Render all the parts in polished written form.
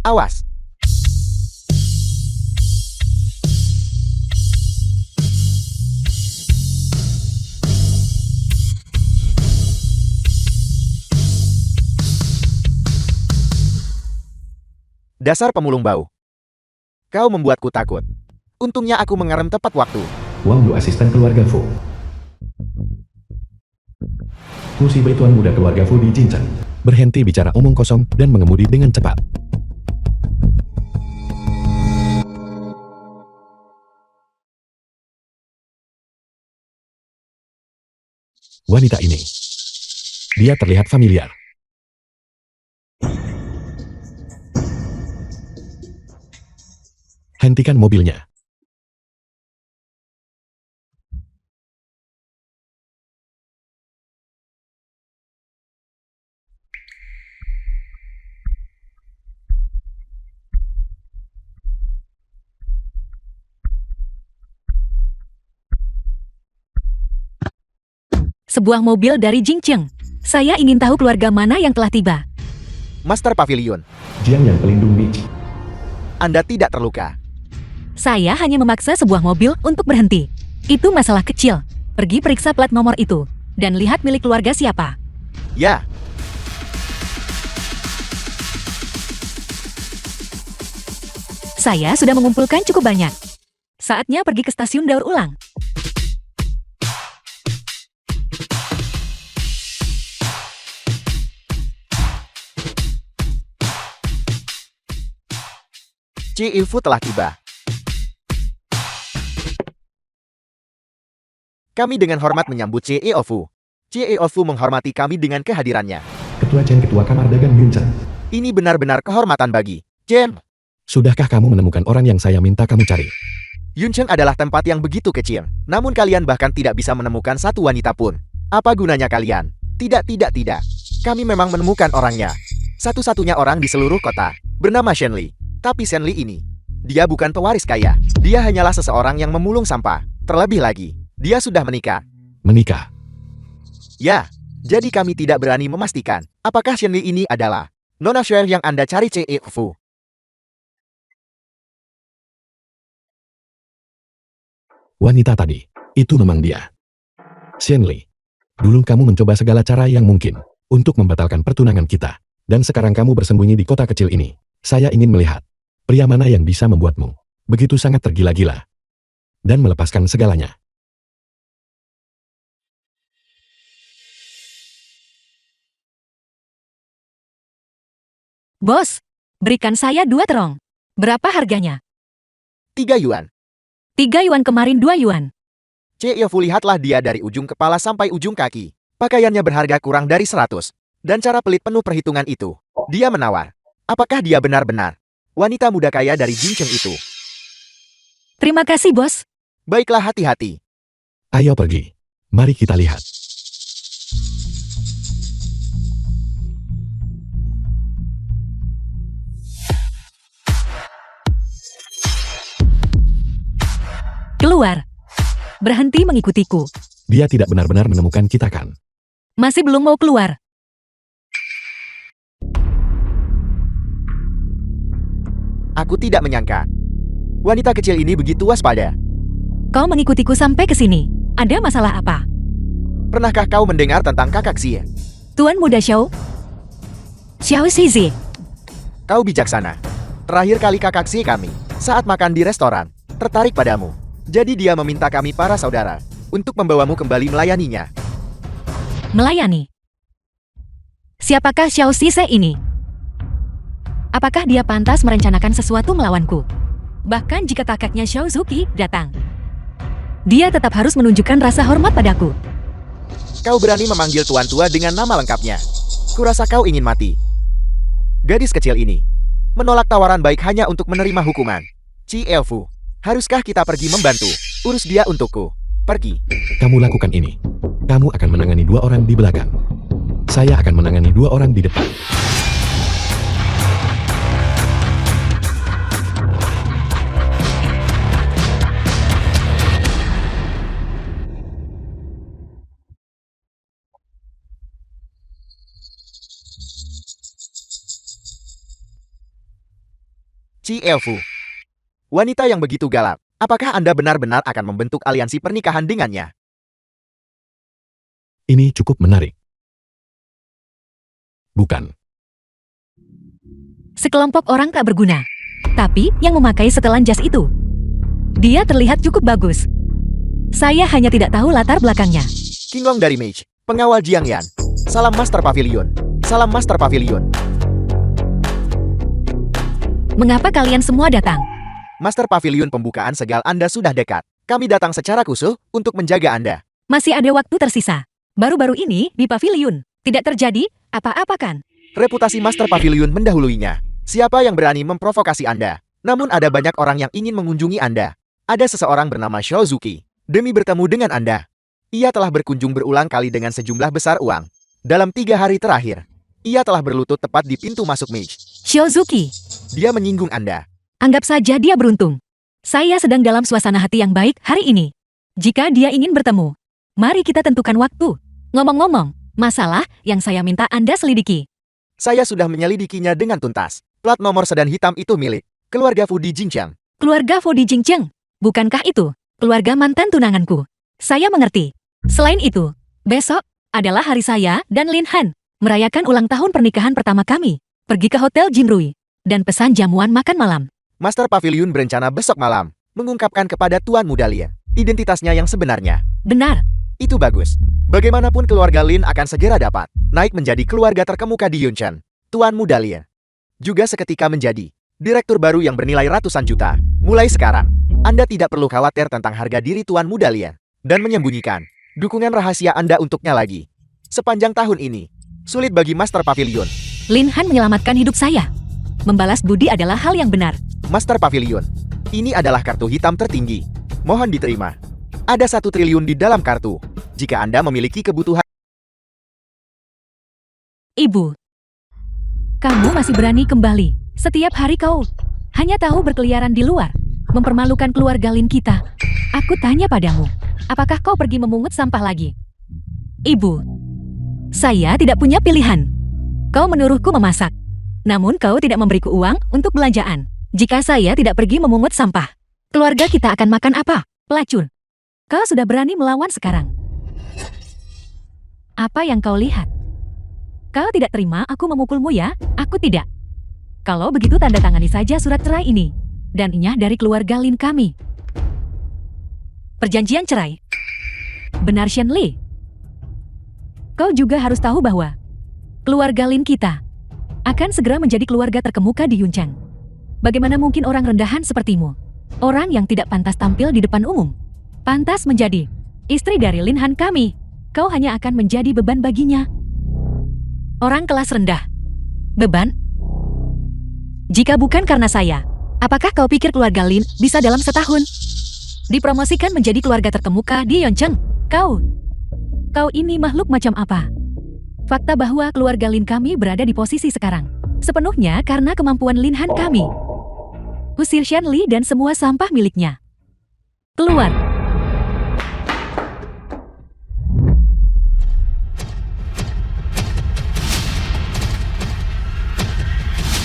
Awas! Dasar pemulung bau. Kau membuatku takut. Untungnya aku mengerem tepat waktu. Wang Lu asisten keluarga Fu. Musibah tuan muda keluarga Fu di Jincheng. Berhenti bicara omong kosong dan mengemudi dengan cepat. Wanita ini. Dia terlihat familiar. Hentikan mobilnya. Sebuah mobil dari Jincheng. Saya ingin tahu keluarga mana yang telah tiba. Master Pavilion, Jiang yang pelindung Michi. Anda tidak terluka. Saya hanya memaksa sebuah mobil untuk berhenti. Itu masalah kecil. Pergi periksa plat nomor itu. Dan lihat milik keluarga siapa. Ya, Saya sudah mengumpulkan cukup banyak. Saatnya pergi ke stasiun daur ulang. Ciifu telah tiba. Kami dengan hormat menyambut Ciofu. Ciofu menghormati kami dengan kehadirannya. Ketua Chen Ketua Kamar Dagang Yunchen. Ini benar-benar kehormatan bagi Chen. Sudahkah kamu menemukan orang yang saya minta kamu cari? Yunchen adalah tempat yang begitu kecil. Namun kalian bahkan tidak bisa menemukan satu wanita pun. Apa gunanya kalian? Tidak. Kami memang menemukan orangnya. Satu-satunya orang di seluruh kota. Bernama Shenli. Tapi Shenli ini, dia bukan pewaris kaya. Dia hanyalah seseorang yang memulung sampah. Terlebih lagi, dia sudah menikah. Menikah. Ya, jadi kami tidak berani memastikan apakah Shenli ini adalah Nona Xuer yang Anda cari Fu. Wanita tadi. Itu memang dia. Shenli. Dulu kamu mencoba segala cara yang mungkin untuk membatalkan pertunangan kita. Dan sekarang kamu bersembunyi di kota kecil ini. Saya ingin melihat pria mana yang bisa membuatmu begitu sangat tergila-gila dan melepaskan segalanya. Bos, berikan saya 2 terong. Berapa harganya? 3 yuan. 3 yuan kemarin 2 yuan. Fu lihatlah dia dari ujung kepala sampai ujung kaki. Pakaiannya berharga kurang dari 100. Dan cara pelit penuh perhitungan itu. Dia menawar. Apakah dia benar-benar wanita muda kaya dari Jincheng itu? Terima kasih, bos. Baiklah, hati-hati. Ayo pergi. Mari kita lihat. Keluar. Berhenti mengikutiku. Dia tidak benar-benar menemukan kita kan? Masih belum mau keluar. Aku tidak menyangka wanita kecil ini begitu waspada. Kau mengikutiku sampai ke sini. Ada masalah apa? Pernahkah kau mendengar tentang kakak Xie? Tuan Muda Xiao? Xiao Shizi. Kau bijaksana. Terakhir kali kakak Xie kami, saat makan di restoran, tertarik padamu. Jadi dia meminta kami para saudara untuk membawamu kembali melayaninya. Melayani. Siapakah Xiao Shize ini? Apakah dia pantas merencanakan sesuatu melawanku? Bahkan jika kakaknya Xiao Zuki datang. Dia tetap harus menunjukkan rasa hormat padaku. Kau berani memanggil tuan tua dengan nama lengkapnya. Kurasa kau ingin mati. Gadis kecil ini menolak tawaran baik hanya untuk menerima hukuman. Fu, haruskah kita pergi membantu? Urus dia untukku. Pergi. Kamu lakukan ini. Kamu akan menangani 2 orang di belakang. Saya akan menangani 2 orang di depan. Elfu. Wanita yang begitu galak. Apakah Anda benar-benar akan membentuk aliansi pernikahan dengannya? Ini cukup menarik. Bukan. Sekelompok orang tak berguna. Tapi yang memakai setelan jas itu. Dia terlihat cukup bagus. Saya hanya tidak tahu latar belakangnya. Qinglong dari Mage, pengawal Jiangyan. Salam Master Pavilion. Salam Master Pavilion. Mengapa kalian semua datang? Master Pavilion, pembukaan segal Anda sudah dekat. Kami datang secara khusus untuk menjaga Anda. Masih ada waktu tersisa. Baru-baru ini di pavilion. Tidak terjadi apa-apa kan? Reputasi Master Pavilion mendahuluinya. Siapa yang berani memprovokasi Anda? Namun ada banyak orang yang ingin mengunjungi Anda. Ada seseorang bernama Shouzuki. Demi bertemu dengan Anda. Ia telah berkunjung berulang kali dengan sejumlah besar uang. Dalam 3 hari terakhir, ia telah berlutut tepat di pintu masuk Mage. Shouzuki. Dia menyinggung Anda. Anggap saja dia beruntung. Saya sedang dalam suasana hati yang baik hari ini. Jika dia ingin bertemu, mari kita tentukan waktu. Ngomong-ngomong, masalah yang saya minta Anda selidiki. Saya sudah menyelidikinya dengan tuntas. Plat nomor sedan hitam itu milik keluarga Fu di Jingqiang. Keluarga Fu di Jingqiang. Bukankah itu keluarga mantan tunanganku? Saya mengerti. Selain itu, besok adalah hari saya dan Lin Han merayakan ulang tahun pernikahan pertama kami. Pergi ke Hotel Jinrui dan pesan jamuan makan malam. Master Pavilion berencana besok malam mengungkapkan kepada Tuan Muda Lin identitasnya yang sebenarnya. Benar. Itu bagus. Bagaimanapun keluarga Lin akan segera dapat naik menjadi keluarga terkemuka di Yunchen. Tuan Muda Lin juga seketika menjadi direktur baru yang bernilai ratusan juta. Mulai sekarang, Anda tidak perlu khawatir tentang harga diri Tuan Muda Lin dan menyembunyikan dukungan rahasia Anda untuknya lagi. Sepanjang tahun ini, sulit bagi Master Pavilion. Lin Han menyelamatkan hidup saya. Membalas budi adalah hal yang benar. Master Pavilion, ini adalah kartu hitam tertinggi. Mohon diterima. Ada 1 triliun di dalam kartu. Jika Anda memiliki kebutuhan. Ibu, kamu masih berani kembali. Setiap hari kau hanya tahu berkeliaran di luar, mempermalukan keluarga Lin kita. Aku tanya padamu, apakah kau pergi memungut sampah lagi? Ibu, saya tidak punya pilihan. Kau menyuruhku memasak, namun kau tidak memberiku uang untuk belanjaan. Jika saya tidak pergi memungut sampah, keluarga kita akan makan apa? Pelacur. Kau sudah berani melawan sekarang. Apa yang kau lihat? Kau tidak terima aku memukulmu ya? Aku tidak. Kalau begitu tanda tangani saja surat cerai ini. Dan inyah dari keluarga Lin kami. Perjanjian cerai. Benar Shen Li. Kau juga harus tahu bahwa keluarga Lin kita akan segera menjadi keluarga terkemuka di Yuncheng. Bagaimana mungkin orang rendahan sepertimu, orang yang tidak pantas tampil di depan umum, pantas menjadi istri dari Lin Han kami? Kau hanya akan menjadi beban baginya. Orang kelas rendah. Beban? Jika bukan karena saya, apakah kau pikir keluarga Lin bisa dalam setahun dipromosikan menjadi keluarga terkemuka di Yuncheng? Kau ini makhluk macam apa? Fakta bahwa keluarga Lin kami berada di posisi sekarang sepenuhnya karena kemampuan Lin Han kami. Usir Shen Li dan semua sampah miliknya. Keluar.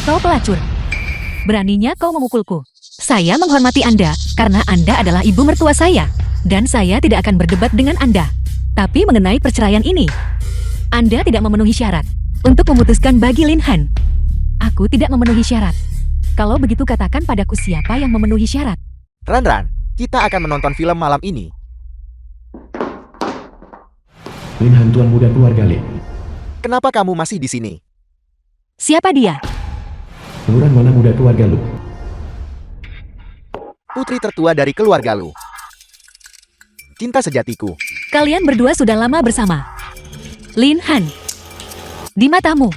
Kau pelacur. Beraninya kau memukulku. Saya menghormati Anda karena Anda adalah ibu mertua saya. Dan saya tidak akan berdebat dengan Anda. Tapi mengenai perceraian ini, Anda tidak memenuhi syarat untuk memutuskan bagi Lin Han. Aku tidak memenuhi syarat. Kalau begitu katakan padaku siapa yang memenuhi syarat. Ran, kita akan menonton film malam ini. Lin Han, tuan muda keluarga Lin. Kenapa kamu masih di sini? Siapa dia? Lurah mana muda keluarga lu? Putri tertua dari keluarga Lu. Cinta sejatiku. Kalian berdua sudah lama bersama. Lin Han, di matamu,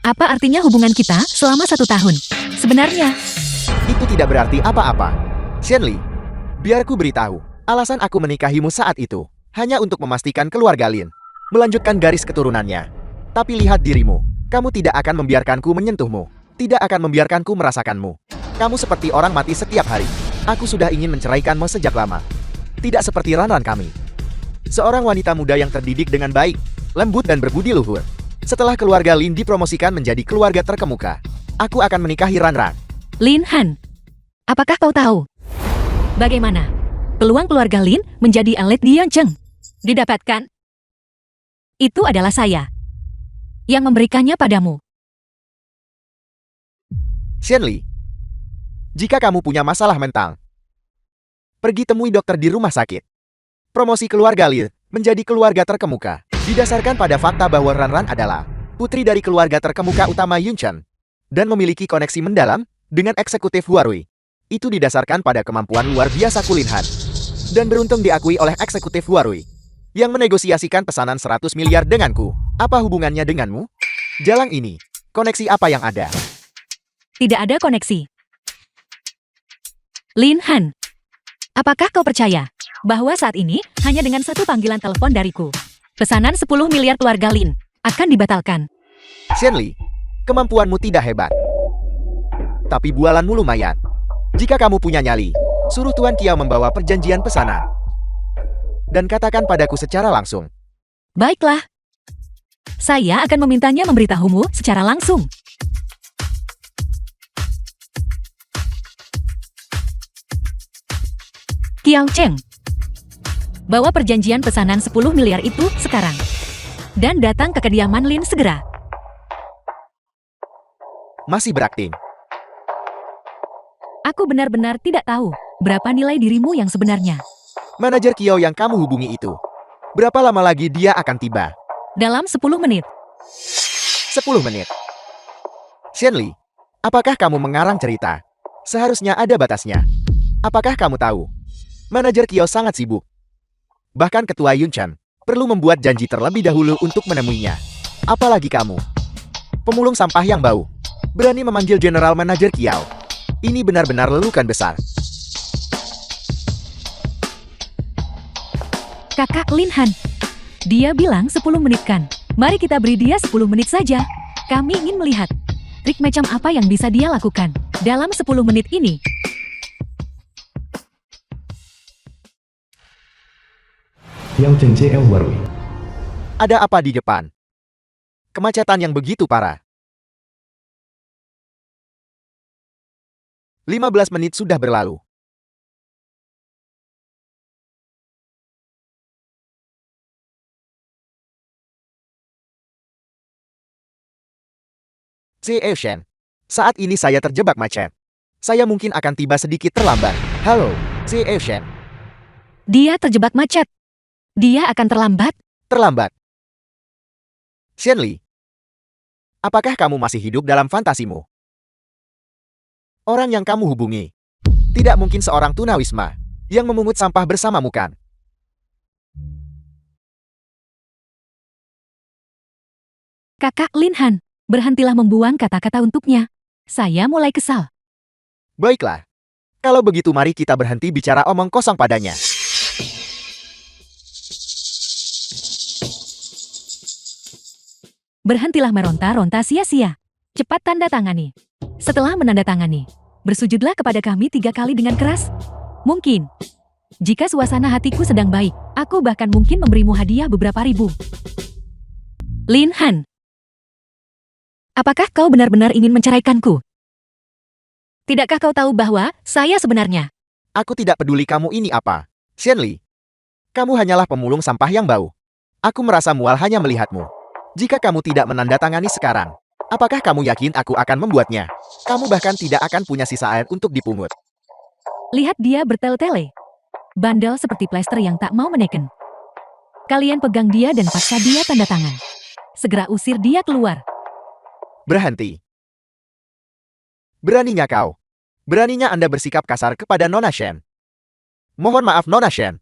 apa artinya hubungan kita selama 1 tahun? Sebenarnya, Itu tidak berarti apa-apa. Shen Li, biar ku beritahu. Alasan aku menikahimu saat itu hanya untuk memastikan keluarga Lin melanjutkan garis keturunannya. Tapi lihat dirimu. Kamu tidak akan membiarkanku menyentuhmu. Tidak akan membiarkanku merasakanmu. Kamu seperti orang mati setiap hari. Aku sudah ingin menceraikanmu sejak lama. Tidak seperti Ran kami. Seorang wanita muda yang terdidik dengan baik, lembut dan berbudi luhur. Setelah keluarga Lin dipromosikan menjadi keluarga terkemuka, Aku akan menikahi Ranran. Lin Han, apakah kau tahu bagaimana peluang keluarga Lin menjadi elit di Yangcheng didapatkan? Itu adalah saya yang memberikannya padamu. Xianli, jika kamu punya masalah mental, pergi temui dokter di rumah sakit. Promosi keluarga Lin menjadi keluarga terkemuka didasarkan pada fakta bahwa Ranran adalah putri dari keluarga terkemuka utama Yunchen dan memiliki koneksi mendalam dengan eksekutif Huarui. Itu didasarkan pada kemampuan luar biasa Lin Han dan beruntung diakui oleh eksekutif Huarui yang menegosiasikan pesanan 100 miliar denganku. Apa hubungannya denganmu? Jalang ini, koneksi apa yang ada? Tidak ada koneksi. Lin Han, apakah kau percaya bahwa saat ini hanya dengan satu panggilan telepon dariku, pesanan 10 miliar keluarga Lin akan dibatalkan? Xianli, kemampuanmu tidak hebat, tapi bualanmu lumayan. Jika kamu punya nyali, suruh Tuan Kiao membawa perjanjian pesanan dan katakan padaku secara langsung. Baiklah. Saya akan memintanya memberitahumu secara langsung. Kiao Cheng, bawa perjanjian pesanan 10 miliar itu sekarang. Dan datang ke kediaman Lin segera. Masih berakting. Aku benar-benar tidak tahu berapa nilai dirimu yang sebenarnya. Manajer Kiao yang kamu hubungi itu, berapa lama lagi dia akan tiba? Dalam 10 menit. 10 menit. Xianli, apakah kamu mengarang cerita? Seharusnya ada batasnya. Apakah kamu tahu? Manajer Kiao sangat sibuk. Bahkan ketua Yunchen perlu membuat janji terlebih dahulu untuk menemuinya. Apalagi kamu, pemulung sampah yang bau, berani memanggil General Manager Kiao. Ini benar-benar lelukan besar. Kakak Lin Han, dia bilang 10 menit kan? Mari kita beri dia 10 menit saja. Kami ingin melihat trik macam apa yang bisa dia lakukan dalam 10 menit ini. Yao Cheng CL Huarui. Ada apa di depan? Kemacetan yang begitu parah. 15 menit sudah berlalu. C.E. Shen, saat ini saya terjebak macet. Saya mungkin akan tiba sedikit terlambat. Halo, C.E. Shen. Dia terjebak macet. Dia akan terlambat. Terlambat. Xianli, apakah kamu masih hidup dalam fantasimu? Orang yang kamu hubungi tidak mungkin seorang tunawisma yang memungut sampah bersamamu kan? Kakak Lin Han, berhentilah membuang kata-kata untuknya. Saya mulai kesal. Baiklah. Kalau begitu mari kita berhenti bicara omong kosong padanya. Berhentilah meronta-ronta sia-sia. Cepat tanda tangani. Setelah menandatangani, bersujudlah kepada kami 3 kali dengan keras. Mungkin, jika suasana hatiku sedang baik, aku bahkan mungkin memberimu hadiah beberapa ribu. Lin Han, apakah kau benar-benar ingin menceraikanku? Tidakkah kau tahu bahwa saya sebenarnya? Aku tidak peduli kamu ini apa. Xianli, kamu hanyalah pemulung sampah yang bau. Aku merasa mual hanya melihatmu. Jika kamu tidak menandatangani sekarang, apakah kamu yakin aku akan membuatnya? Kamu bahkan tidak akan punya sisa air untuk dipungut. Lihat dia bertele-tele. Bandel seperti plester yang tak mau meneken. Kalian pegang dia dan paksa dia tanda tangan. Segera usir dia keluar. Berhenti. Beraninya kau. Beraninya Anda bersikap kasar kepada Nona Shen. Mohon maaf Nona Shen.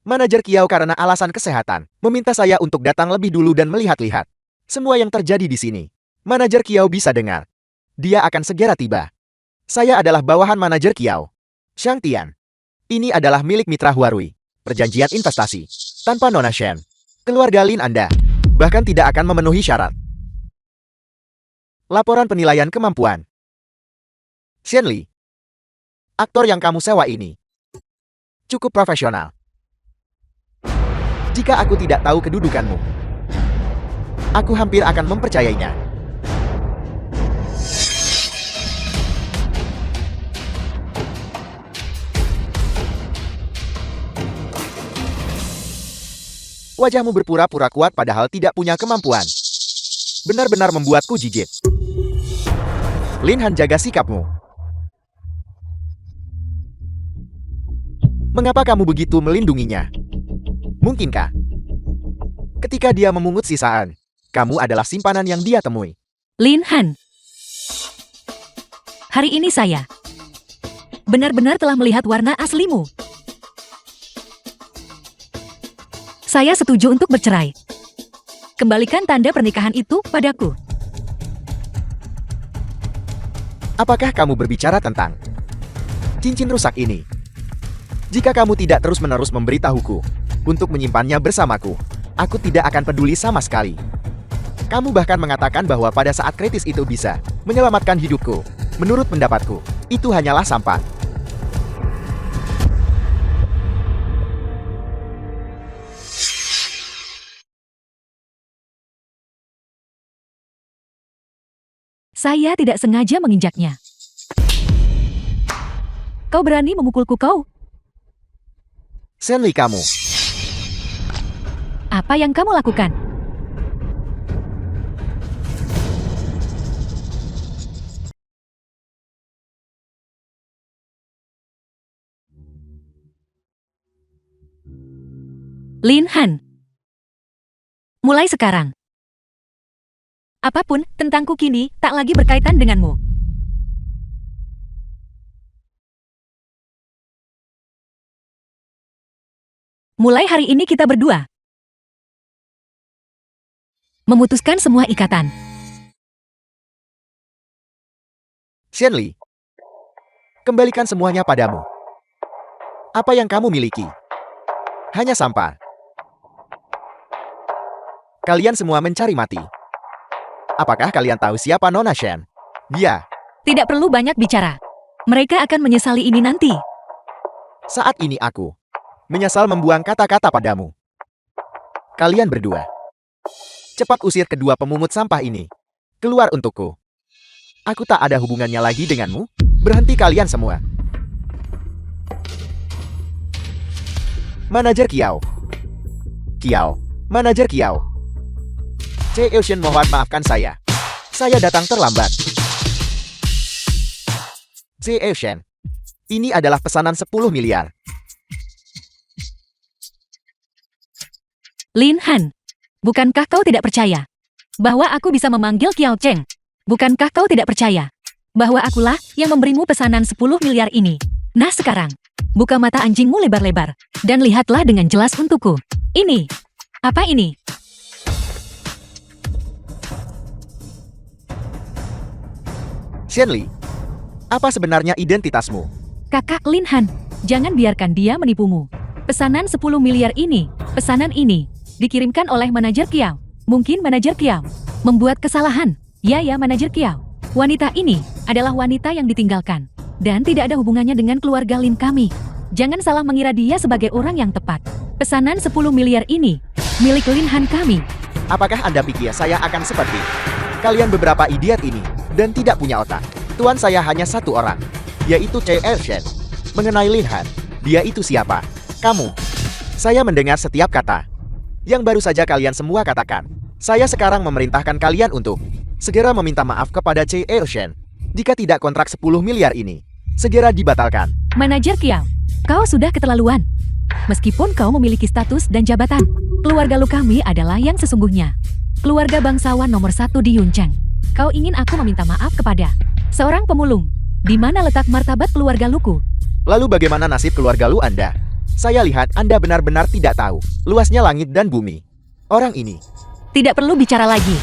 Manajer Kiao karena alasan kesehatan, meminta saya untuk datang lebih dulu dan melihat-lihat semua yang terjadi di sini. Manajer Kiao bisa dengar. Dia akan segera tiba. Saya adalah bawahan manajer Kiao. Shang Tian. Ini adalah milik mitra Huarui. Perjanjian investasi. Tanpa Nona Shen, keluarga Lin Anda bahkan tidak akan memenuhi syarat. Laporan penilaian kemampuan. Xianli, aktor yang kamu sewa ini cukup profesional. Jika aku tidak tahu kedudukanmu, aku hampir akan mempercayainya. Wajahmu berpura-pura kuat padahal tidak punya kemampuan. Benar-benar membuatku jijik. Lin Han, jaga sikapmu. Mengapa kamu begitu melindunginya? Mungkinkah ketika dia memungut sisaan, kamu adalah simpanan yang dia temui? Lin Han. Hari ini saya benar-benar telah melihat warna aslimu. Saya setuju untuk bercerai. Kembalikan tanda pernikahan itu padaku. Apakah kamu berbicara tentang cincin rusak ini? Jika kamu tidak terus-menerus memberitahuku untuk menyimpannya bersamaku, aku tidak akan peduli sama sekali. Kamu bahkan mengatakan bahwa pada saat kritis itu bisa menyelamatkan hidupku. Menurut pendapatku, itu hanyalah sampah. Saya tidak sengaja menginjaknya. Kau berani memukulku kau? Shen Li, kamu. Apa yang kamu lakukan? Lin Han. Mulai sekarang, apapun tentangku kini tak lagi berkaitan denganmu. Mulai hari ini kita berdua memutuskan semua ikatan. Shen Li, kembalikan semuanya padamu. Apa yang kamu miliki hanya sampah. Kalian semua mencari mati. Apakah kalian tahu siapa Nona Shen? Dia. Tidak perlu banyak bicara. Mereka akan menyesali ini nanti. Saat ini aku menyesal membuang kata-kata padamu. Kalian berdua, cepat usir kedua pemungut sampah ini. Keluar untukku. Aku tak ada hubungannya lagi denganmu. Berhenti kalian semua. Manajer Kiao. Kiao. Manajer Kiao. Che Eushen, mohon maafkan saya. Saya datang terlambat. Che Eushen, ini adalah pesanan 10 miliar. Lin Han, bukankah kau tidak percaya bahwa aku bisa memanggil Kiao Cheng? Bukankah kau tidak percaya bahwa akulah yang memberimu pesanan 10 miliar ini? Nah sekarang, buka mata anjingmu lebar-lebar dan lihatlah dengan jelas untukku. Ini, apa ini? Shen Li, apa sebenarnya identitasmu? Kakak Lin Han, jangan biarkan dia menipumu. Pesanan 10 miliar ini, pesanan ini, dikirimkan oleh manajer Kiao. Mungkin manajer Kiao membuat kesalahan. Ya, manajer Kiao. Wanita ini adalah wanita yang ditinggalkan dan tidak ada hubungannya dengan keluarga Lin kami. Jangan salah mengira dia sebagai orang yang tepat. Pesanan 10 miliar ini milik Lin Han kami. Apakah Anda pikir saya akan seperti kalian beberapa idiot ini dan tidak punya otak? Tuan saya hanya satu orang, yaitu Che Eushen. Mengenai Lin Han, dia itu siapa? Kamu. Saya mendengar setiap kata yang baru saja kalian semua katakan. Saya sekarang memerintahkan kalian untuk segera meminta maaf kepada Che Eushen. Jika tidak, kontrak 10 miliar ini segera dibatalkan. Manajer Kiao, kau sudah keterlaluan. Meskipun kau memiliki status dan jabatan, keluarga lu kami adalah yang sesungguhnya. Keluarga bangsawan nomor 1 di Yuncheng. Kau ingin aku meminta maaf kepada seorang pemulung? Di mana letak martabat keluarga luku? Lalu bagaimana nasib keluarga lu Anda? Saya lihat Anda benar-benar tidak tahu luasnya langit dan bumi. Orang ini. Tidak perlu bicara lagi.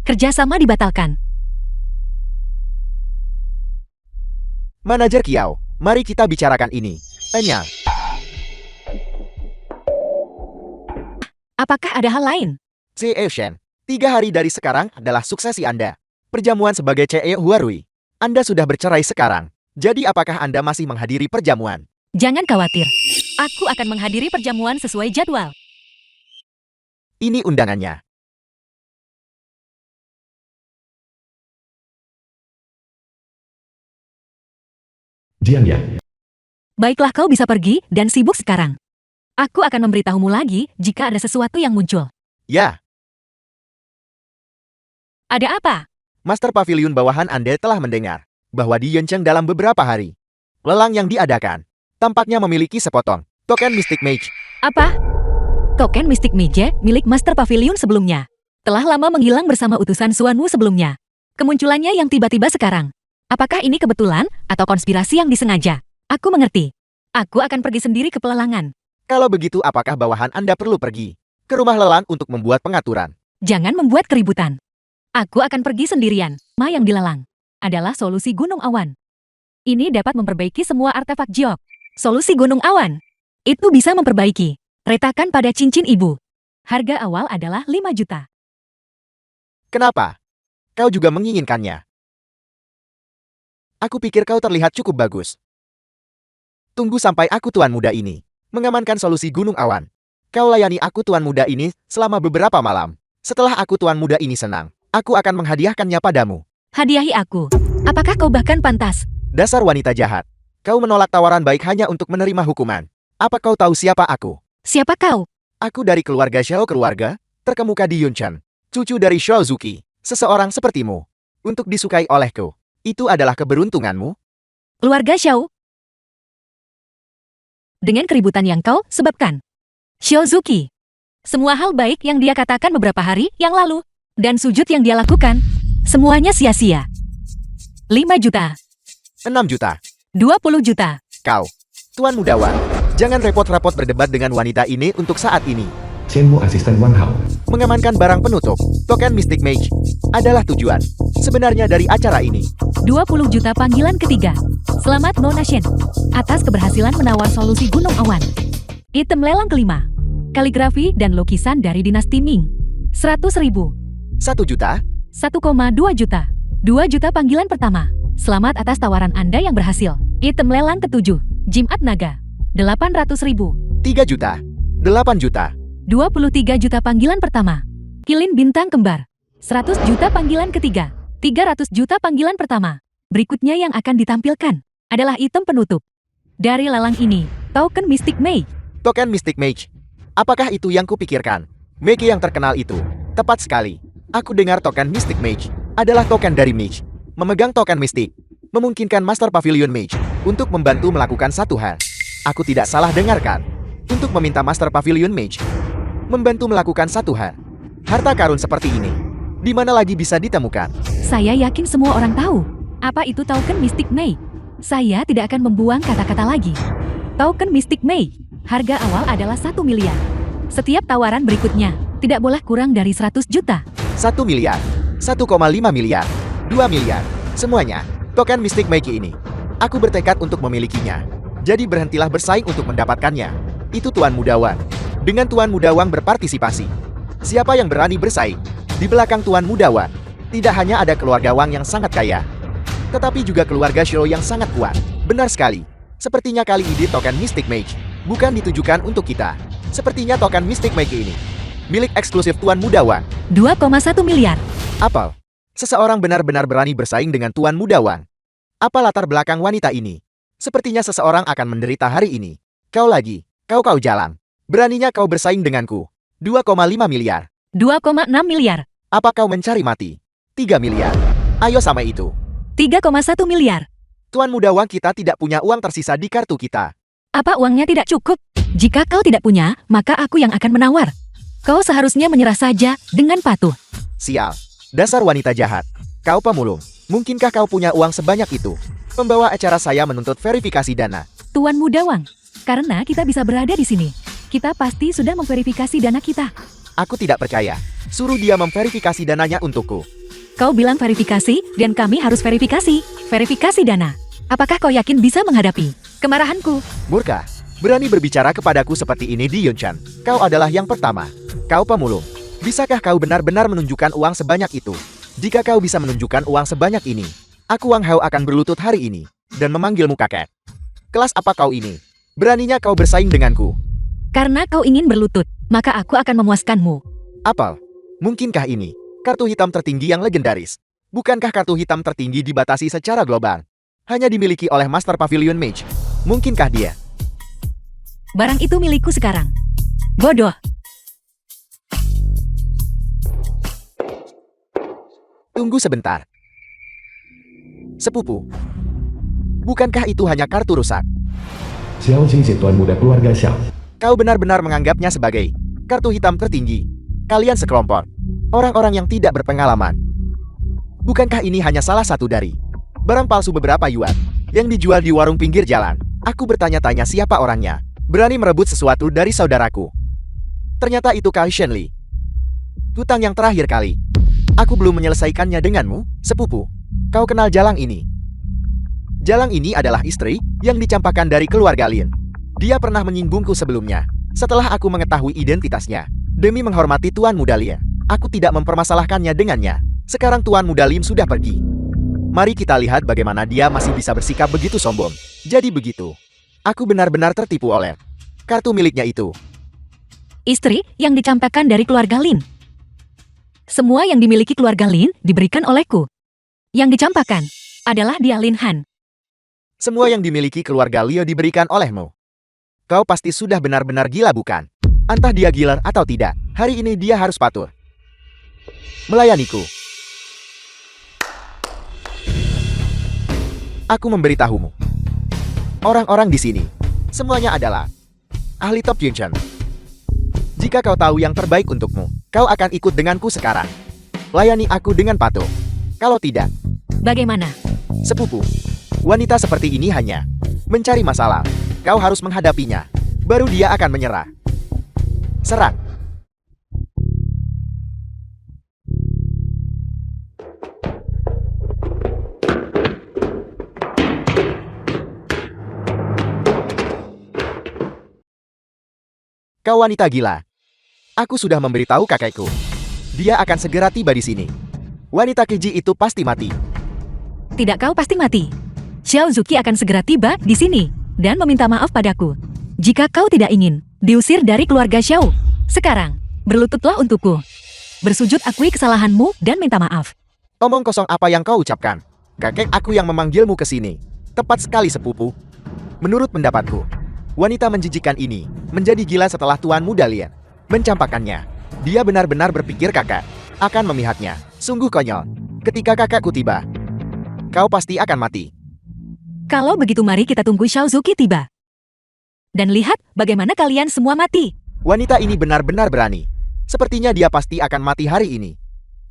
Kerjasama dibatalkan. Manajer Kiao, mari kita bicarakan ini. Tanya. Apakah ada hal lain? Che Eushen, 3 hari dari sekarang adalah suksesi Anda. Perjamuan sebagai Che Huarui. Anda sudah bercerai sekarang. Jadi apakah Anda masih menghadiri perjamuan? Jangan khawatir. Aku akan menghadiri perjamuan sesuai jadwal. Ini undangannya. Jiang ya. Baiklah, kau bisa pergi dan sibuk sekarang. Aku akan memberitahumu lagi jika ada sesuatu yang muncul. Ya, Ada apa? Master Pavilion bawahan Anda telah mendengar bahwa di Yeoncheong dalam beberapa hari, lelang yang diadakan tampaknya memiliki sepotong token Mystic Mage. Apa? Token Mystic Mage milik Master Pavilion sebelumnya telah lama menghilang bersama utusan Suanwu sebelumnya. Kemunculannya yang tiba-tiba sekarang. Apakah ini kebetulan atau konspirasi yang disengaja? Aku mengerti. Aku akan pergi sendiri ke pelelangan. Kalau begitu, apakah bawahan Anda perlu pergi ke rumah lelang untuk membuat pengaturan? Jangan membuat keributan. Aku akan pergi sendirian. Ma yang dilelang adalah solusi gunung awan. Ini dapat memperbaiki semua artefak Jiok. Solusi gunung awan. Itu bisa memperbaiki retakan pada cincin ibu. Harga awal adalah 5 juta. Kenapa? Kau juga menginginkannya. Aku pikir kau terlihat cukup bagus. Tunggu sampai aku tuan muda ini mengamankan solusi gunung awan. Kau layani aku tuan muda ini selama beberapa malam. Setelah aku tuan muda ini senang, aku akan menghadiahkannya padamu. Hadiahi aku. Apakah kau bahkan pantas? Dasar wanita jahat. Kau menolak tawaran baik hanya untuk menerima hukuman. Apa kau tahu siapa aku? Siapa kau? Aku dari keluarga Xiao, keluarga terkemuka di Yunchen. Cucu dari Xiao Zuki. Seseorang sepertimu. Untuk disukai olehku. Itu adalah keberuntunganmu. Keluarga Xiao. Dengan keributan yang kau sebabkan. Shiozuki. Semua hal baik yang dia katakan beberapa hari yang lalu. Dan sujud yang dia lakukan. Semuanya sia-sia. 5 juta. 6 juta. 20 juta. Kau. Tuan Mudawan. Jangan repot-repot berdebat dengan wanita ini untuk saat ini. Shenmu asisten Wang Hao. Mengamankan barang penutup, token Mystic Mage, adalah tujuan sebenarnya dari acara ini. 20 juta panggilan ketiga. Selamat Nona Shen. Atas keberhasilan menawar solusi gunung awan. Item lelang kelima. Kaligrafi dan lukisan dari dinasti Ming. 100.000. 1 juta. 1,2 juta. 2 juta panggilan pertama. Selamat atas tawaran Anda yang berhasil. Item lelang ketujuh. Jimat naga. 800.000. 3 juta. 8 juta. 23 juta panggilan pertama. Kilin bintang kembar. 100 juta panggilan ketiga. 300 juta panggilan pertama. Berikutnya yang akan ditampilkan adalah item penutup. Dari lelang ini, token Mystic Mage. Token Mystic Mage. Apakah itu yang kupikirkan? Mage yang terkenal itu. Tepat sekali. Aku dengar token Mystic Mage adalah token dari Mage. Memegang token Mystic memungkinkan Master Pavilion Mage untuk membantu melakukan satu hal. Aku tidak salah dengarkan. Untuk meminta Master Pavilion Mage membantu melakukan satu hal. Harta karun seperti ini, di mana lagi bisa ditemukan? Saya yakin semua orang tahu apa itu token Mystic Mage. Saya tidak akan membuang kata-kata lagi. Token Mystic Mage. Harga awal adalah 1 miliar. Setiap tawaran berikutnya tidak boleh kurang dari 100 juta. 1 miliar, 1,5 miliar, 2 miliar, semuanya. Token Mystic Mage ini. Aku bertekad untuk memilikinya. Jadi berhentilah bersaing untuk mendapatkannya. Itu Tuan Mudawan. Dengan Tuan Mudawang berpartisipasi. Siapa yang berani bersaing? Di belakang Tuan Mudawan, tidak hanya ada keluarga Wang yang sangat kaya, tetapi juga keluarga Shiro yang sangat kuat. Benar sekali. Sepertinya kali ini token Mystic Mage bukan ditujukan untuk kita. Sepertinya token Mystic Mage ini milik eksklusif Tuan Mudawang. 2,1 miliar. Apa? Seseorang benar-benar berani bersaing dengan Tuan Mudawang. Apa latar belakang wanita ini? Sepertinya seseorang akan menderita hari ini. Kau lagi. Kau jalan. Beraninya kau bersaing denganku. 2,5 miliar. 2,6 miliar. Apa kau mencari mati? 3 miliar. Ayo sama itu. 3,1 miliar. Tuan Mudawang, kita tidak punya uang tersisa di kartu kita. Apa uangnya tidak cukup? Jika kau tidak punya, maka aku yang akan menawar. Kau seharusnya menyerah saja dengan patuh. Sial. Dasar wanita jahat. Kau pemulung. Mungkinkah kau punya uang sebanyak itu? Pembawa acara saya menuntut verifikasi dana. Tuan Mudawang, karena kita bisa berada di sini, kita pasti sudah memverifikasi dana kita. Aku tidak percaya. Suruh dia memverifikasi dananya untukku. Kau bilang verifikasi, dan kami harus verifikasi. Verifikasi dana. Apakah kau yakin bisa menghadapi kemarahanku? Murka. Berani berbicara kepadaku seperti ini di Yunchan. Kau adalah yang pertama. Kau pemulung. Bisakah kau benar-benar menunjukkan uang sebanyak itu? Jika kau bisa menunjukkan uang sebanyak ini, aku Wang Hao akan berlutut hari ini dan memanggilmu kakek. Kelas apa kau ini? Beraninya kau bersaing denganku. Karena kau ingin berlutut, maka aku akan memuaskanmu. Apel, mungkinkah ini kartu hitam tertinggi yang legendaris? Bukankah kartu hitam tertinggi dibatasi secara global? Hanya dimiliki oleh Master Pavilion Mage. Mungkinkah dia? Barang itu milikku sekarang. Bodoh. Tunggu sebentar. Sepupu. Bukankah itu hanya kartu rusak? Xiao Xingxi Tuan Muda Keluarga Xiao. Kau benar-benar menganggapnya sebagai kartu hitam tertinggi. Kalian sekelompok orang-orang yang tidak berpengalaman. Bukankah ini hanya salah satu dari barang palsu beberapa yuan yang dijual di warung pinggir jalan? Aku bertanya-tanya siapa orangnya berani merebut sesuatu dari saudaraku. Ternyata itu Kai Shenli. Hutang yang terakhir kali. Aku belum menyelesaikannya denganmu, sepupu. Kau kenal Jalang ini? Jalang ini adalah istri yang dicampakkan dari keluarga Lin. Dia pernah menyinggungku sebelumnya. Setelah aku mengetahui identitasnya, demi menghormati Tuan Muda Lin, aku tidak mempermasalahkannya dengannya. Sekarang Tuan Muda Lin sudah pergi. Mari kita lihat bagaimana dia masih bisa bersikap begitu sombong. Jadi begitu. Aku benar-benar tertipu oleh kartu miliknya itu. Istri yang dicampakkan dari keluarga Lin. Semua yang dimiliki keluarga Lin diberikan olehku. Yang dicampakkan adalah dia Lin Han. Semua yang dimiliki keluarga Liu diberikan olehmu. Kau pasti sudah benar-benar gila bukan? Entah dia gila atau tidak, hari ini dia harus patuh melayaniku. Aku memberitahumu. Orang-orang di sini, semuanya adalah ahli top Yunchen. Jika kau tahu yang terbaik untukmu, kau akan ikut denganku sekarang. Layani aku dengan patuh. Kalau tidak, Bagaimana? sepupu, wanita seperti ini hanya mencari masalah. Kau harus menghadapinya. Baru dia akan menyerah. Serang. Kau wanita gila. Aku sudah memberitahu kakekku. Dia akan segera tiba di sini. Wanita keji itu pasti mati. Tidak, kau pasti mati. Xiao Zuki akan segera tiba di sini dan meminta maaf padaku. Jika kau tidak ingin diusir dari keluarga Xiao, sekarang berlututlah untukku. Bersujud akui kesalahanmu dan minta maaf. Omong kosong apa yang kau ucapkan? Kakek aku yang memanggilmu ke sini. Tepat sekali sepupu. Menurut pendapatku, wanita menjijikan ini menjadi gila setelah Tuan Muda Lin mencampakkannya. Dia benar-benar berpikir kakak akan memihaknya. Sungguh konyol. Ketika kakakku tiba, kau pasti akan mati. Kalau begitu mari kita tunggu Xiao Zuki tiba. Dan lihat bagaimana kalian semua mati. Wanita ini benar-benar berani. Sepertinya dia pasti akan mati hari ini.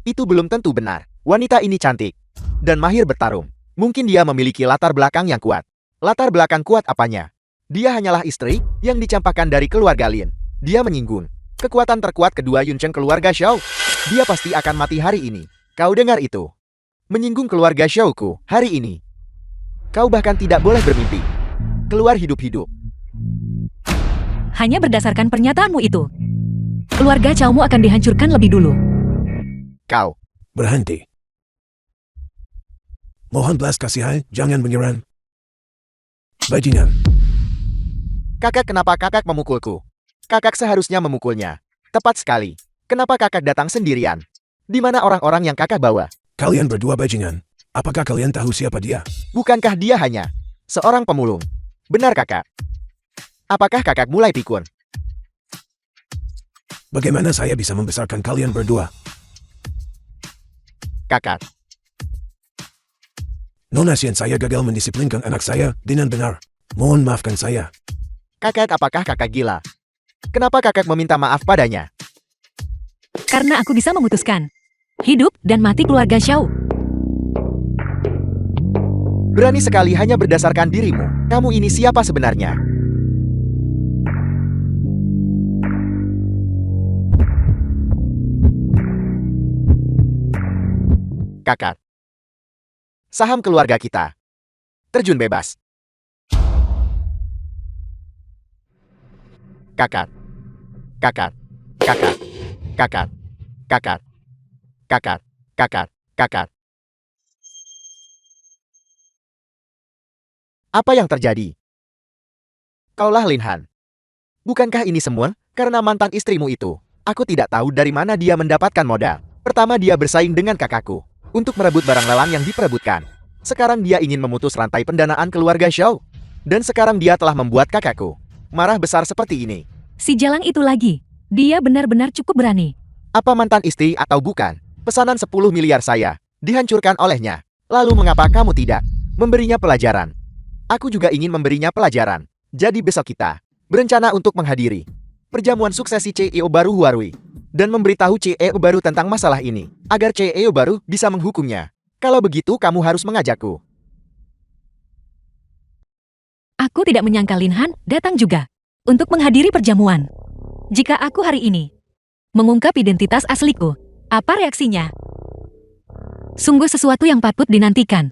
Itu belum tentu benar. Wanita ini cantik dan mahir bertarung. Mungkin dia memiliki latar belakang yang kuat. Latar belakang kuat apanya? Dia hanyalah istri yang dicampakkan dari keluarga Lin. Dia menyinggung kekuatan terkuat kedua Yunchen keluarga Xiao. Dia pasti akan mati hari ini. Kau dengar itu? Menyinggung keluarga Xiaoku hari ini. Kau bahkan tidak boleh bermimpi keluar hidup-hidup. Hanya berdasarkan pernyataanmu itu, keluarga Xiaomu akan dihancurkan lebih dulu. Kau. Berhenti. Mohon belas kasihan, jangan menyerang. Bajingan. Kakak, kenapa kakak memukulku? Kakak seharusnya memukulnya. Tepat sekali. Kenapa kakak datang sendirian? Di mana orang-orang yang kakak bawa? Kalian berdua bajingan. Apakah kalian tahu siapa dia? Bukankah dia hanya seorang pemulung? Benar kakak? Apakah kakak mulai pikun? Bagaimana saya bisa membesarkan kalian berdua? Kakak. Nona Xian, saya gagal mendisiplinkan anak saya dengan benar. Mohon maafkan saya. Kakak, apakah kakak gila? Kenapa kakak meminta maaf padanya? Karena aku bisa memutuskan hidup dan mati keluarga Xiao. Berani sekali hanya berdasarkan dirimu. Kamu ini siapa sebenarnya? Kakak. Saham keluarga kita. Terjun bebas. Kakak. Kakak. Kakak. Kakak. Kakak. Kakak. Kakak. Kakak. Apa yang terjadi? Kaulah Lin Han. Bukankah ini semua karena mantan istrimu itu? Aku tidak tahu dari mana dia mendapatkan modal. Pertama dia bersaing dengan kakakku untuk merebut barang lelang yang diperebutkan. Sekarang dia ingin memutus rantai pendanaan keluarga Xiao. Dan sekarang dia telah membuat kakakku marah besar seperti ini. Si Jalang itu lagi. Dia benar-benar cukup berani. Apa mantan istri atau bukan? Pesanan 10 miliar saya dihancurkan olehnya. Lalu mengapa kamu tidak memberinya pelajaran? Aku juga ingin memberinya pelajaran. Jadi besok kita berencana untuk menghadiri perjamuan suksesi CEO baru Huarui dan memberitahu CEO baru tentang masalah ini agar CEO baru bisa menghukumnya. Kalau begitu kamu harus mengajakku. Aku tidak menyangka Lin Han datang juga untuk menghadiri perjamuan. Jika aku hari ini mengungkap identitas asliku, apa reaksinya? Sungguh sesuatu yang patut dinantikan.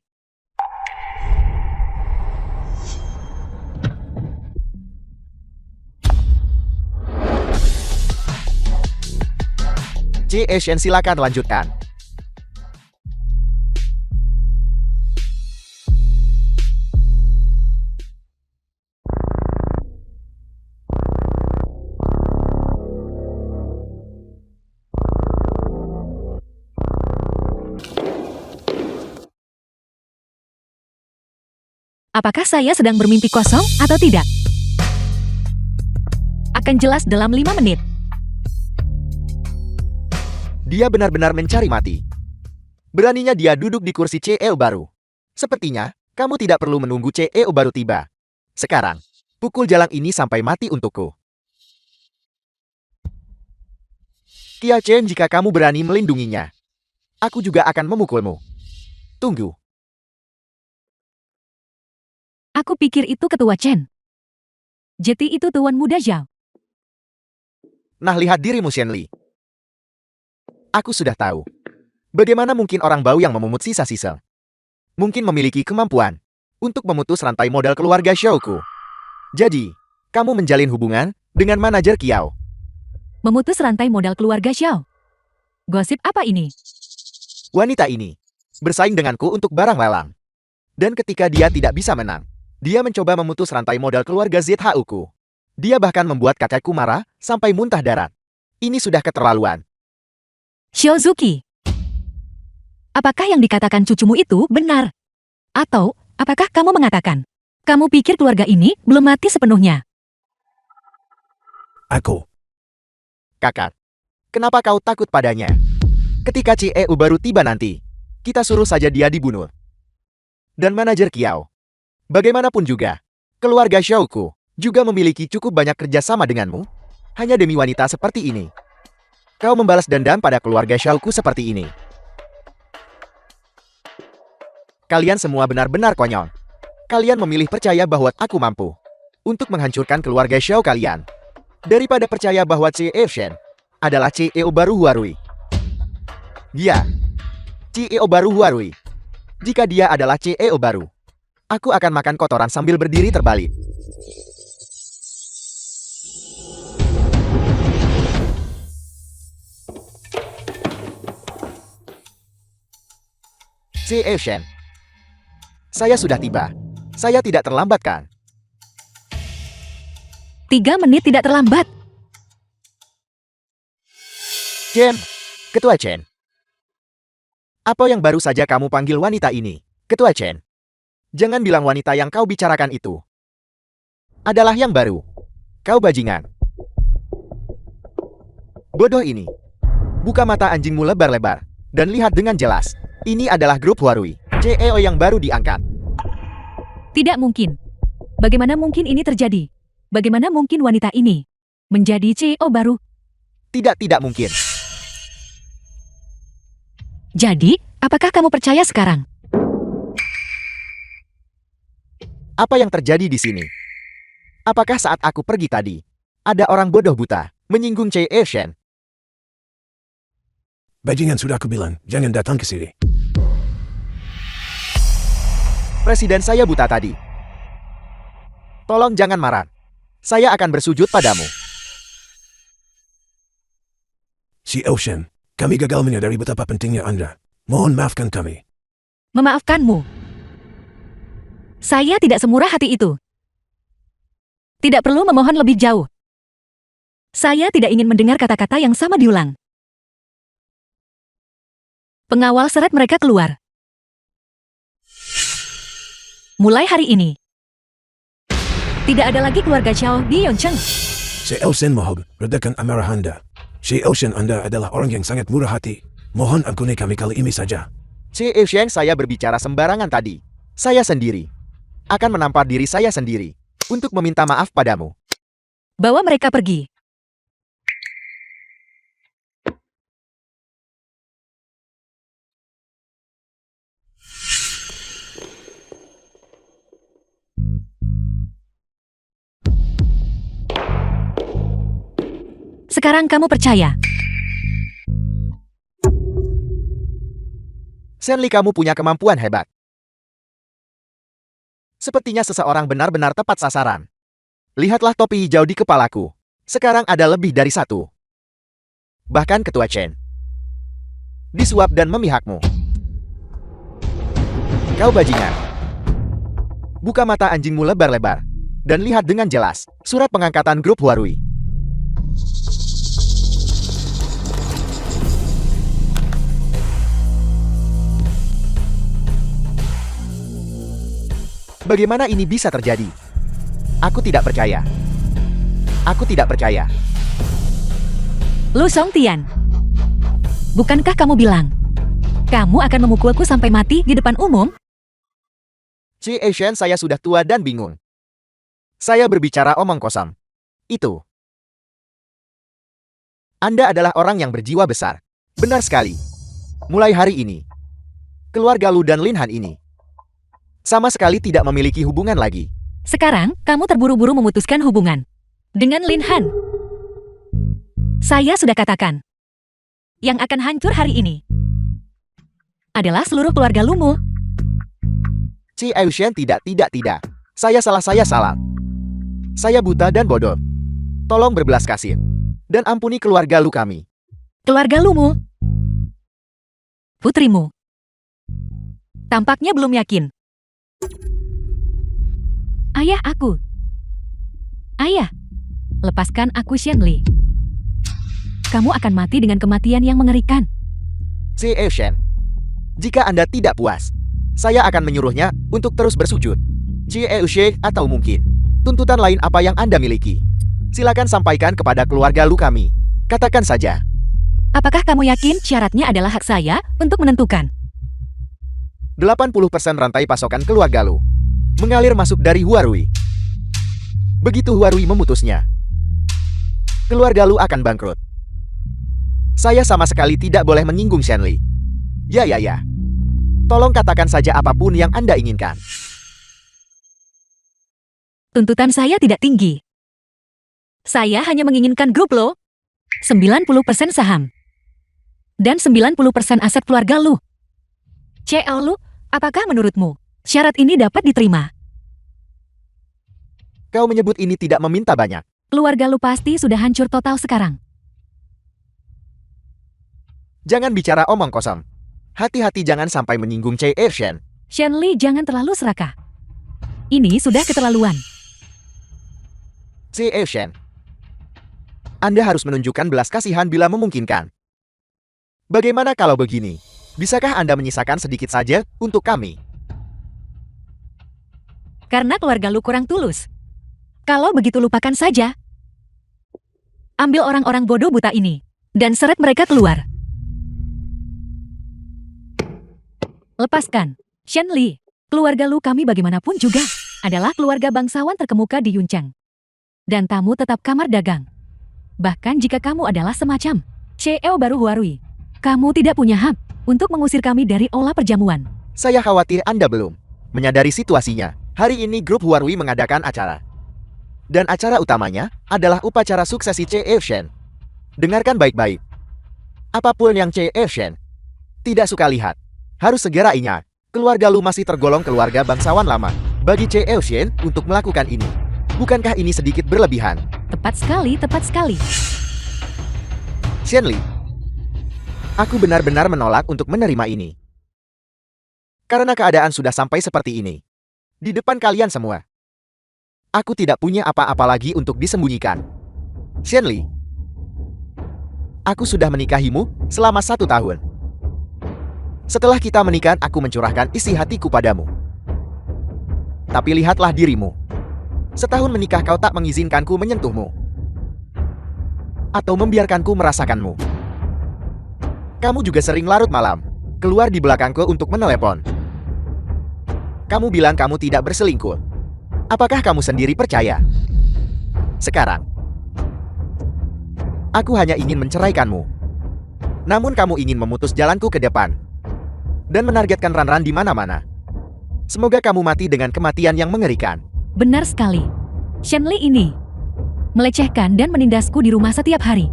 Shen, silakan lanjutkan. Apakah saya sedang bermimpi kosong atau tidak? Akan jelas dalam 5 menit. Dia benar-benar mencari mati. Beraninya dia duduk di kursi CEO baru. Sepertinya, kamu tidak perlu menunggu CEO baru tiba. Sekarang, pukul jalang ini sampai mati untukku. Kia Chen, jika kamu berani melindunginya, aku juga akan memukulmu. Tunggu. Aku pikir itu ketua Chen. Jadi itu tuan muda Zhao. Nah, lihat dirimu, Shenli. Aku sudah tahu. Bagaimana mungkin orang bau yang memungut sisa-sisa mungkin memiliki kemampuan untuk memutus rantai modal keluarga Xiaoku. Jadi, kamu menjalin hubungan dengan manajer Kiao. Memutus rantai modal keluarga Xiao. Gosip apa ini? Wanita ini bersaing denganku untuk barang lelang. Dan ketika dia tidak bisa menang, dia mencoba memutus rantai modal keluarga ZHU-ku. Dia bahkan membuat kakekku marah sampai muntah darah. Ini sudah keterlaluan. Xiaozuki. Apakah yang dikatakan cucumu itu benar? Atau, apakah kamu mengatakan, kamu pikir keluarga ini belum mati sepenuhnya? Aku. Kakak, kenapa kau takut padanya? Ketika CEO baru tiba nanti, kita suruh saja dia dibunuh. Dan manajer Kiao. Bagaimanapun juga, keluarga Xiaoku juga memiliki cukup banyak kerjasama denganmu. Hanya demi wanita seperti ini. Kau membalas dendam pada keluarga Xiaoku seperti ini. Kalian semua benar-benar konyol. Kalian memilih percaya bahwa aku mampu untuk menghancurkan keluarga Xiao kalian, daripada percaya bahwa CEO Shen adalah CEO baru Huarui. Dia, CEO baru Huarui. Jika dia adalah CEO baru, aku akan makan kotoran sambil berdiri terbalik. CEO Shen, saya sudah tiba. Saya tidak terlambat kan? 3 menit tidak terlambat. Chen, Ketua Chen. Apa yang baru saja kamu panggil wanita ini, Ketua Chen? Jangan bilang wanita yang kau bicarakan itu adalah yang baru. Kau bajingan. Bodoh ini. Buka mata anjingmu lebar-lebar dan lihat dengan jelas. Ini adalah grup Huarui, CEO yang baru diangkat. Tidak mungkin. Bagaimana mungkin ini terjadi? Bagaimana mungkin wanita ini menjadi CEO baru? Tidak mungkin. Jadi, apakah kamu percaya sekarang? Apa yang terjadi di sini? Apakah saat aku pergi tadi, ada orang bodoh buta menyinggung CEO Shen? Bajingan, sudah aku bilang, jangan datang ke sini. Presiden saya buta tadi. Tolong jangan marah. Saya akan bersujud padamu. Si Ocean, kami gagal menyadari betapa pentingnya Anda. Mohon maafkan kami. Memaafkanmu. Saya tidak semurah hati itu. Tidak perlu memohon lebih jauh. Saya tidak ingin mendengar kata-kata yang sama diulang. Pengawal seret mereka keluar. Mulai hari ini, tidak ada lagi keluarga Xiao di Yongcheng. Si Elsen mohon, redakan amarah Anda. Si Elsen Anda adalah orang yang sangat murah hati. Mohon ampuni kami kali ini saja. Si Elsen, saya berbicara sembarangan tadi. Saya sendiri akan menampar diri saya sendiri untuk meminta maaf padamu. Bawa mereka pergi. Sekarang kamu percaya. Shenli, kamu punya kemampuan hebat. Sepertinya seseorang benar-benar tepat sasaran. Lihatlah topi hijau di kepalaku. Sekarang ada lebih dari satu. Bahkan Ketua Chen disuap dan memihakmu. Kau bajingan. Buka mata anjingmu lebar-lebar. Dan lihat dengan jelas surat pengangkatan grup Huarui. Bagaimana ini bisa terjadi? Aku tidak percaya. Aku tidak percaya. Lu Songtian, bukankah kamu bilang kamu akan memukulku sampai mati di depan umum? Ci Eishen, saya sudah tua dan bingung. Saya berbicara omong kosong. Itu. Anda adalah orang yang berjiwa besar. Benar sekali. Mulai hari ini, keluarga Lu dan Lin Han ini sama sekali tidak memiliki hubungan lagi. Sekarang, kamu terburu-buru memutuskan hubungan dengan Lin Han. Saya sudah katakan, yang akan hancur hari ini adalah seluruh keluarga Lumu. Ci Eishen, tidak. Saya salah. Saya buta dan bodoh. Tolong berbelas kasih. Dan ampuni keluarga Lu kami. Keluarga Lumu. Putrimu. Tampaknya belum yakin. Ayah aku. Ayah, lepaskan aku Shenli. Kamu akan mati dengan kematian yang mengerikan. Ci Eishen, jika Anda tidak puas, saya akan menyuruhnya untuk terus bersujud. Ci Eishen, atau mungkin tuntutan lain apa yang Anda miliki. Silakan sampaikan kepada keluarga Lu kami. Katakan saja. Apakah kamu yakin syaratnya adalah hak saya untuk menentukan? 80% rantai pasokan keluarga Lu mengalir masuk dari Huarui. Begitu Huarui memutusnya, keluarga Lu akan bangkrut. Saya sama sekali tidak boleh menyinggung Shenli. Ya. Tolong katakan saja apapun yang Anda inginkan. Tuntutan saya tidak tinggi. Saya hanya menginginkan grup Lo, 90% saham, dan 90% aset keluarga Lu. CL Lu, apakah menurutmu syarat ini dapat diterima? Kau menyebut ini tidak meminta banyak. Keluarga Lu pasti sudah hancur total sekarang. Jangan bicara omong kosong. Hati-hati jangan sampai menyinggung Ci Eishen. Shenli, jangan terlalu serakah. Ini sudah keterlaluan. Ci Eishen, Anda harus menunjukkan belas kasihan bila memungkinkan. Bagaimana kalau begini? Bisakah Anda menyisakan sedikit saja untuk kami? Karena keluarga Lu kurang tulus. Kalau begitu lupakan saja. Ambil orang-orang bodoh buta ini dan seret mereka keluar. Lepaskan. Shenli, keluarga Lu kami bagaimanapun juga adalah keluarga bangsawan terkemuka di Yuncheng. Dan tamu tetap kamar dagang. Bahkan jika kamu adalah semacam CEO baru Huarui, kamu tidak punya hak untuk mengusir kami dari olah perjamuan. Saya khawatir Anda belum menyadari situasinya. Hari ini grup Huarui mengadakan acara. Dan acara utamanya adalah upacara suksesi Ci Eishen. Dengarkan baik-baik. Apapun yang Ci Eishen tidak suka lihat, harus segera ingat, keluarga Lu masih tergolong keluarga bangsawan lama. Bagi Ci Eishen untuk melakukan ini, bukankah ini sedikit berlebihan? Tepat sekali. Shenli, aku benar-benar menolak untuk menerima ini. Karena keadaan sudah sampai seperti ini. Di depan kalian semua. Aku tidak punya apa-apa lagi untuk disembunyikan. Shenli, aku sudah menikahimu selama 1 tahun. Setelah kita menikah, aku mencurahkan isi hatiku padamu. Tapi lihatlah dirimu. Setahun menikah kau tak mengizinkanku menyentuhmu. Atau membiarkanku merasakanmu. Kamu juga sering larut malam, keluar di belakangku untuk menelepon. Kamu bilang kamu tidak berselingkuh. Apakah kamu sendiri percaya? Sekarang, aku hanya ingin menceraikanmu. Namun kamu ingin memutus jalanku ke depan. Dan menargetkan Ran-Ran di mana-mana. Semoga kamu mati dengan kematian yang mengerikan. Benar sekali. Shenli ini melecehkan dan menindasku di rumah setiap hari.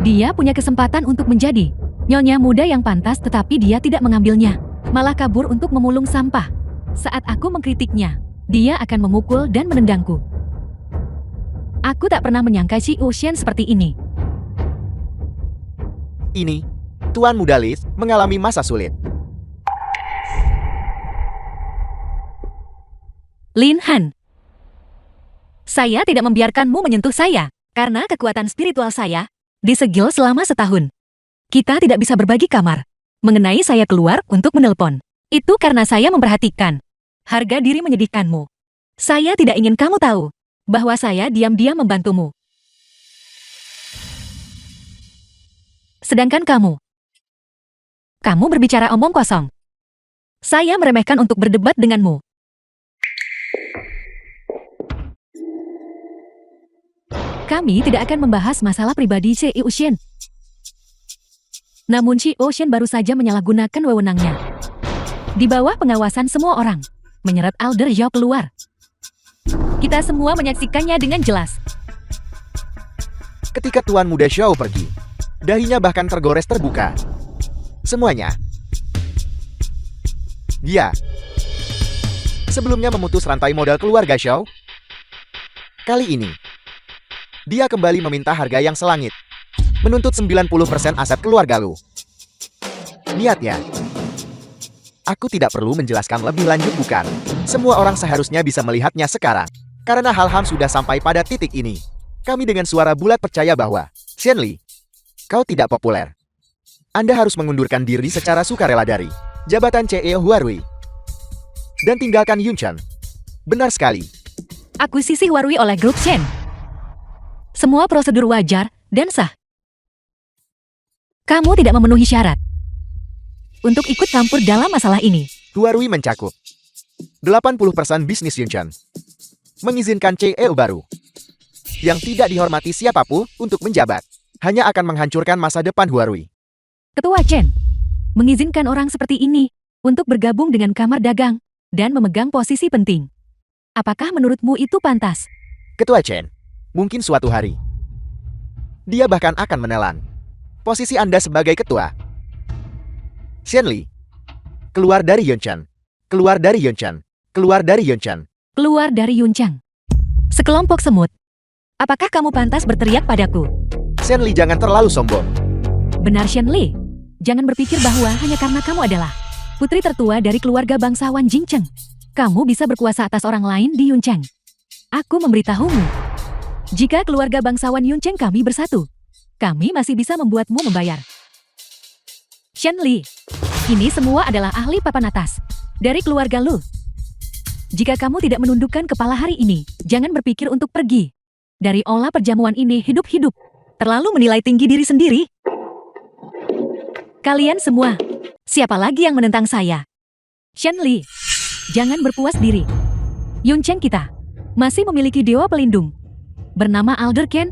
Dia punya kesempatan untuk menjadi nyonya muda yang pantas, tetapi dia tidak mengambilnya. Malah kabur untuk memulung sampah. Saat aku mengkritiknya, dia akan memukul dan menendangku. Aku tak pernah menyangka Shi Ocean seperti ini. Ini, Tuan Muda Liz mengalami masa sulit. Lin Han, saya tidak membiarkanmu menyentuh saya, karena kekuatan spiritual saya disegel selama setahun. Kita tidak bisa berbagi kamar. Mengenai saya keluar untuk menelpon, itu karena saya memperhatikan harga diri menyedihkanmu. Saya tidak ingin kamu tahu bahwa saya diam-diam membantumu. Sedangkan kamu berbicara omong kosong. Saya meremehkan untuk berdebat denganmu. Kami tidak akan membahas masalah pribadi Shi Ocean. Namun Shi Ocean baru saja menyalahgunakan wewenangnya. Di bawah pengawasan semua orang, menyeret Alder Zhao keluar. Kita semua menyaksikannya dengan jelas. Ketika Tuan Muda Xiao pergi, dahinya bahkan tergores terbuka. Semuanya. Dia sebelumnya memutus rantai modal keluarga Xiao. Kali ini, dia kembali meminta harga yang selangit. Menuntut 90% aset keluarga Lu. Niatnya, aku tidak perlu menjelaskan lebih lanjut bukan? Semua orang seharusnya bisa melihatnya sekarang. Karena hal-hal sudah sampai pada titik ini. Kami dengan suara bulat percaya bahwa, Shenli, kau tidak populer. Anda harus mengundurkan diri secara sukarela dari jabatan CEO Huarui. Dan tinggalkan Yunchen. Benar sekali. Akuisisi Huarui oleh grup Shen. Semua prosedur wajar dan sah. Kamu tidak memenuhi syarat untuk ikut campur dalam masalah ini. Huarui mencakup 80% bisnis Yunchen. Mengizinkan CEO baru yang tidak dihormati siapapun untuk menjabat hanya akan menghancurkan masa depan Huarui. Ketua Chen mengizinkan orang seperti ini untuk bergabung dengan kamar dagang dan memegang posisi penting. Apakah menurutmu itu pantas? Ketua Chen, mungkin suatu hari dia bahkan akan menelan posisi Anda sebagai ketua. Shenli, keluar dari Yunchen. Keluar dari Yunchen. Keluar dari Yunchen. Keluar dari Yuncheng. Sekelompok semut. Apakah kamu pantas berteriak padaku? Shenli, jangan terlalu sombong. Benar Shenli. Jangan berpikir bahwa hanya karena kamu adalah putri tertua dari keluarga bangsawan Jingcheng, kamu bisa berkuasa atas orang lain di Yuncheng. Aku memberitahumu. Jika keluarga bangsawan Yuncheng kami bersatu, kami masih bisa membuatmu membayar. Shenli, ini semua adalah ahli papan atas dari keluarga Lu. Jika kamu tidak menundukkan kepala hari ini, jangan berpikir untuk pergi dari olah perjamuan ini hidup-hidup. Terlalu menilai tinggi diri sendiri. Kalian semua, siapa lagi yang menentang saya? Shenli, jangan berpuas diri. Yuncheng kita masih memiliki dewa pelindung bernama Alderken.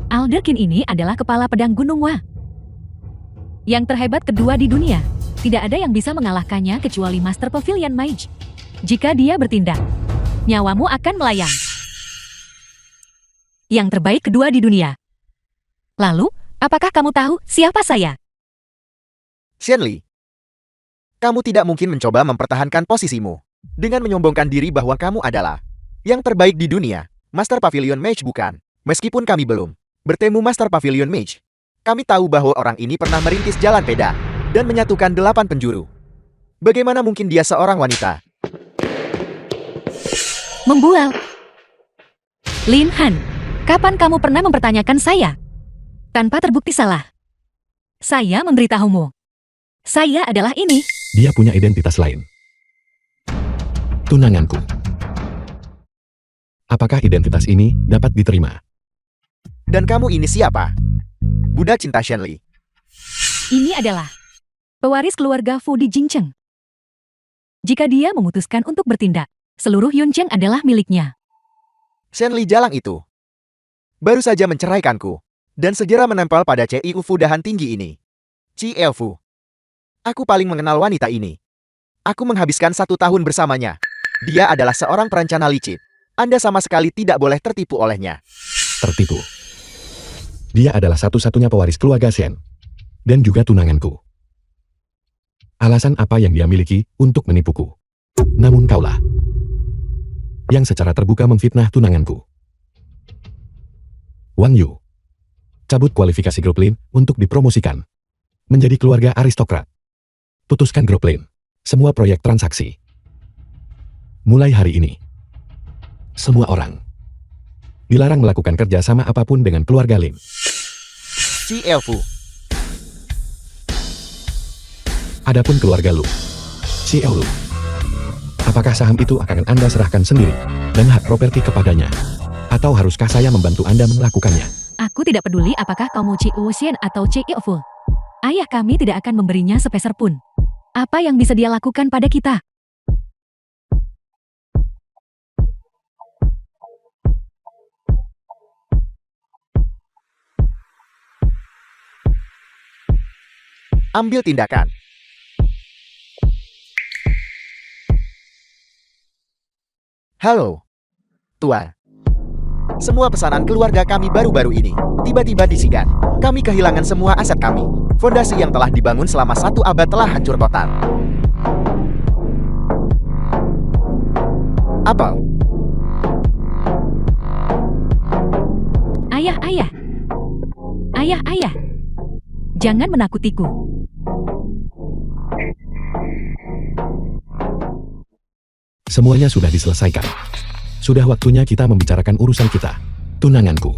Alderken ini adalah kepala pedang Gunung Wa yang terhebat kedua di dunia. Tidak ada yang bisa mengalahkannya kecuali Master Pavilion Mage. Jika dia bertindak, nyawamu akan melayang. Yang terbaik kedua di dunia. Lalu, apakah kamu tahu siapa saya? Shenli, kamu tidak mungkin mencoba mempertahankan posisimu dengan menyombongkan diri bahwa kamu adalah yang terbaik di dunia. Master Pavilion Mage bukan. Meskipun kami belum bertemu Master Pavilion Mage, kami tahu bahwa orang ini pernah merintis jalan peda dan menyatukan 8 penjuru. Bagaimana mungkin dia seorang wanita? Membual. Lin Han, kapan kamu pernah mempertanyakan saya? Tanpa terbukti salah. Saya memberitahumu. Saya adalah ini. Dia punya identitas lain. tunanganku. Apakah identitas ini dapat diterima? Dan kamu ini siapa? Budak cinta Shenli. Ini adalah pewaris keluarga Fu di Jingcheng. Jika dia memutuskan untuk bertindak, seluruh Yuncheng adalah miliknya. Shenli jalang itu baru saja menceraikanku dan segera menempel pada Ciu Fu dahan tinggi ini. Ciu Fu. Aku paling mengenal wanita ini. Aku menghabiskan 1 tahun bersamanya. Dia adalah seorang perencana licik. Anda sama sekali tidak boleh tertipu olehnya. Tertipu. Dia adalah satu-satunya pewaris keluarga Shen. Dan juga tunanganku. Alasan apa yang dia miliki untuk menipuku? Namun kaulah yang secara terbuka memfitnah tunanganku. Wang Yu. Cabut kualifikasi grup Lin untuk dipromosikan menjadi keluarga aristokrat. Putuskan grup Lin. Semua proyek transaksi. Mulai hari ini, semua orang dilarang melakukan kerja sama apapun dengan keluarga Lin. Ciu Fu. Adapun keluarga Lu, Xiao Lu, apakah saham itu akan Anda serahkan sendiri dan hak properti kepadanya? Atau haruskah saya membantu Anda melakukannya? Aku tidak peduli apakah kamu Ciu Xian atau Ciu Fu. Ayah kami tidak akan memberinya sepeser pun. Apa yang bisa dia lakukan pada kita? Ambil tindakan. Halo, Tuan. Semua pesanan keluarga kami baru-baru ini tiba-tiba disikat. Kami kehilangan semua aset kami. Fondasi yang telah dibangun selama 1 abad telah hancur total. Apa? Ayah, ayah. Ayah, ayah. Jangan menakutiku. Semuanya sudah diselesaikan. Sudah waktunya kita membicarakan urusan kita. Tunanganku.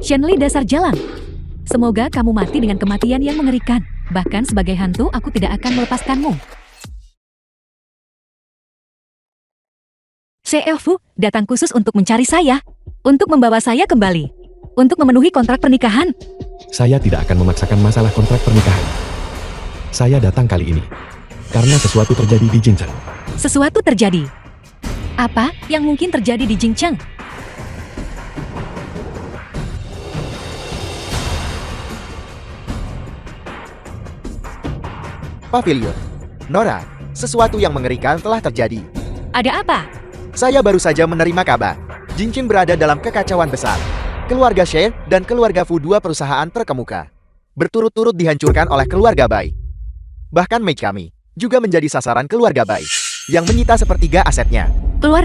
Shenli dasar jalang. Semoga kamu mati dengan kematian yang mengerikan. Bahkan sebagai hantu aku tidak akan melepaskanmu. Ciu Fu datang khusus untuk mencari saya. Untuk membawa saya kembali. Untuk memenuhi kontrak pernikahan. Saya tidak akan memaksakan masalah kontrak pernikahan. Saya datang kali ini karena sesuatu terjadi di Jingcheng. Sesuatu terjadi. Apa yang mungkin terjadi di Jingcheng? Pavilion. Nora, sesuatu yang mengerikan telah terjadi. Ada apa? Saya baru saja menerima kabar. Jinqing berada dalam kekacauan besar. Keluarga Shen dan keluarga Fu, 2 perusahaan terkemuka, berturut-turut dihancurkan oleh keluarga Bai. Bahkan Mei kami juga menjadi sasaran keluarga Bai yang menyita sepertiga asetnya. Keluar